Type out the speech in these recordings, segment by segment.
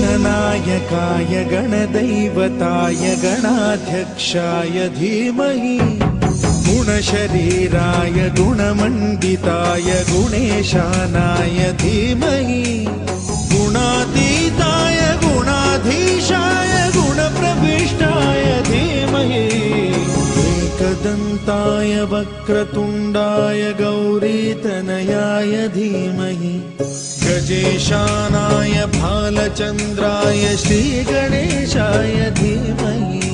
गणनायकाय गणदैवताय गणाध्यक्षाय धीमहि गुणशरीराय गुणमण्डिताय गुणेशानाय धीमहि गुणातीताय गुणाधीशाय गुणप्रविष्टाय धीमहि एकदन्ताय वक्रतुण्डाय गौरीतनयाय धीमहि गजेशानाय भालचन्द्राय श्रीगणेशाय धीमहि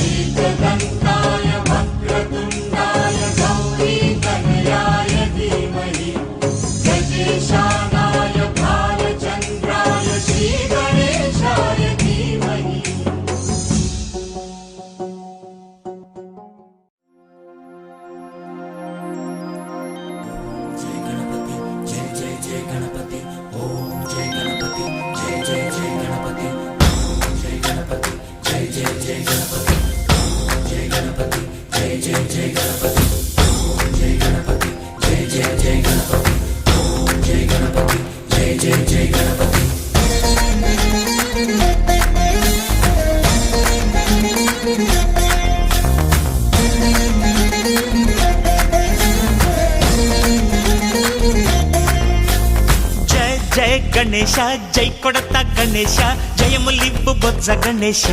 एकदन्ताय वक्रतुण्डाय गौरीतनयाय धीमहि गजेशानाय भालचन्द्राय श्रीगणेशाय धीमहि। జయ గణేశ జై కొడత గణేశ జయములిబ్బు బొజ్జ గణేశ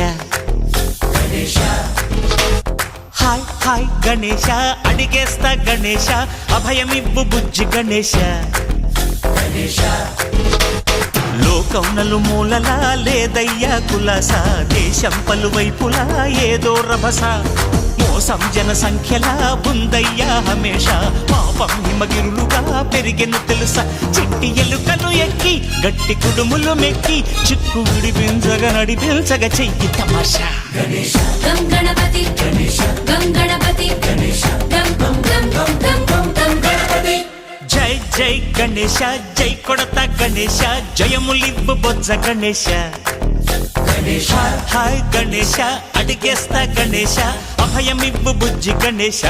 హాయ్ హాయ్ గణేశ అడిగేస్తా గణేశ అభయమిబ్బు బుజ్జి గణేశ లోకం నలుమూలలా లేదయ్యా కులాస దేశం పలువైపులా ఏదో రభస మోసం జన సంఖ్యలా ఉందయ్యా హమేష పాపం హిమగిరులుగా పెరిగెను తెలుసా చిట్టి ఎలుకలు ఎక్కి గట్టి కుడుములు మెక్కి చిక్కు విడిపించగ నడిపించగ చెయ్యి తమాషా గం గణపతి గం గణపతి గం గం గం గం గం గం గణపతి జై జై గణేశ జై కొడత గణేశ జయములిబ్బు బొజ్జ గణేశ హాయ్ గణేశ అడిగేస్తా గణేశ అభయమిబ్బు బుజ్జి గణేశ